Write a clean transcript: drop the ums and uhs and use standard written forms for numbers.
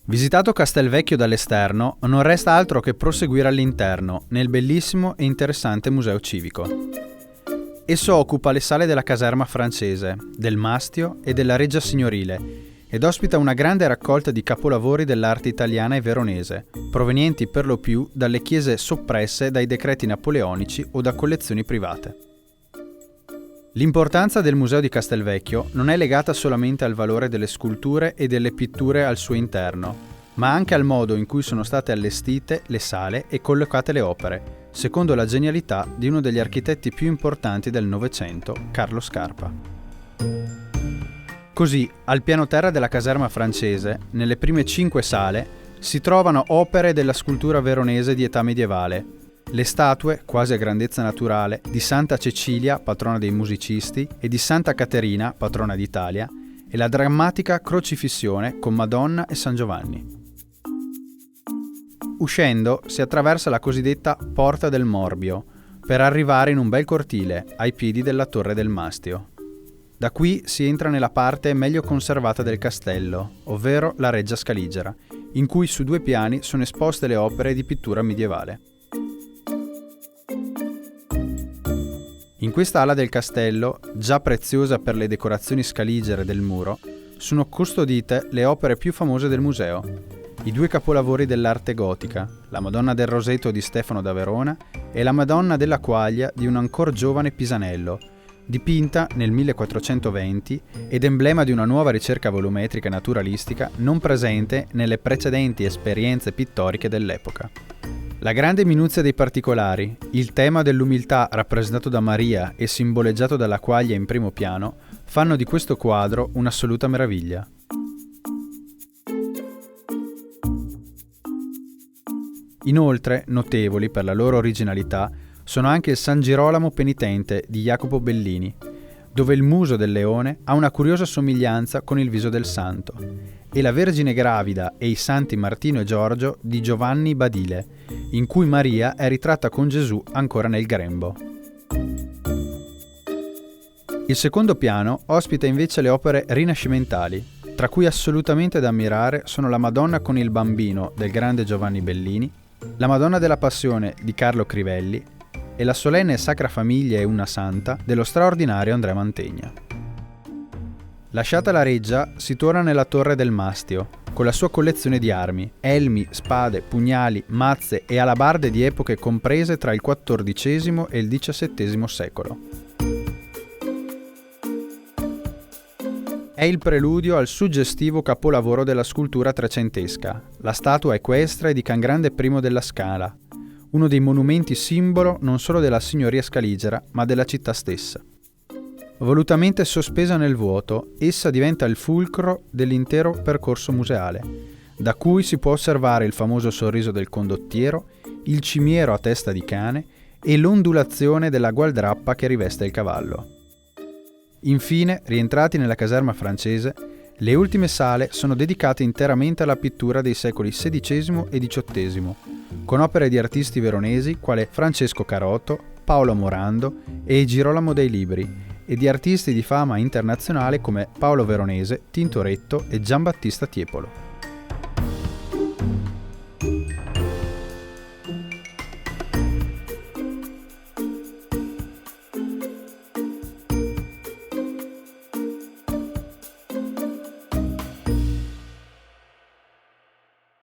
Visitato Castelvecchio dall'esterno, non resta altro che proseguire all'interno, nel bellissimo e interessante museo civico. Esso occupa le sale della caserma francese, del Mastio e della Reggia Signorile ed ospita una grande raccolta di capolavori dell'arte italiana e veronese, provenienti per lo più dalle chiese soppresse dai decreti napoleonici o da collezioni private. L'importanza del museo di Castelvecchio non è legata solamente al valore delle sculture e delle pitture al suo interno, ma anche al modo in cui sono state allestite le sale e collocate le opere, secondo la genialità di uno degli architetti più importanti del Novecento, Carlo Scarpa. Così, al piano terra della caserma francese, nelle prime 5 sale, si trovano opere della scultura veronese di età medievale, le statue, quasi a grandezza naturale, di Santa Cecilia, patrona dei musicisti, e di Santa Caterina, patrona d'Italia, e la drammatica crocifissione con Madonna e San Giovanni. Uscendo, si attraversa la cosiddetta Porta del Morbio, per arrivare in un bel cortile, ai piedi della Torre del Mastio. Da qui si entra nella parte meglio conservata del castello, ovvero la Reggia Scaligera, in cui su 2 piani sono esposte le opere di pittura medievale. In questa ala del castello, già preziosa per le decorazioni scaligere del muro, sono custodite le opere più famose del museo, i 2 capolavori dell'arte gotica, la Madonna del Roseto di Stefano da Verona e la Madonna della Quaglia di un ancor giovane Pisanello, dipinta nel 1420 ed emblema di una nuova ricerca volumetrica e naturalistica non presente nelle precedenti esperienze pittoriche dell'epoca. La grande minuzia dei particolari, il tema dell'umiltà rappresentato da Maria e simboleggiato dalla quaglia in primo piano, fanno di questo quadro un'assoluta meraviglia. Inoltre, notevoli per la loro originalità, sono anche il San Girolamo penitente di Jacopo Bellini, dove il muso del leone ha una curiosa somiglianza con il viso del santo, e la Vergine Gravida e i santi Martino e Giorgio di Giovanni Badile, in cui Maria è ritratta con Gesù ancora nel grembo. Il secondo piano ospita invece le opere rinascimentali, tra cui assolutamente da ammirare sono la Madonna con il Bambino del grande Giovanni Bellini, la Madonna della Passione di Carlo Crivelli e la solenne Sacra Famiglia e una Santa dello straordinario Andrea Mantegna. Lasciata la reggia, si torna nella Torre del Mastio, con la sua collezione di armi, elmi, spade, pugnali, mazze e alabarde di epoche comprese tra il XIV e il XVII secolo. È il preludio al suggestivo capolavoro della scultura trecentesca, la statua equestre di Can Grande I della Scala, uno dei monumenti simbolo non solo della signoria scaligera, ma della città stessa. Volutamente sospesa nel vuoto, essa diventa il fulcro dell'intero percorso museale, da cui si può osservare il famoso sorriso del condottiero, il cimiero a testa di cane e l'ondulazione della gualdrappa che riveste il cavallo. Infine, rientrati nella caserma francese, le ultime sale sono dedicate interamente alla pittura dei secoli XVI e XVIII, con opere di artisti veronesi quale Francesco Carotto, Paolo Morando e Girolamo dei Libri, e di artisti di fama internazionale come Paolo Veronese, Tintoretto e Giambattista Tiepolo.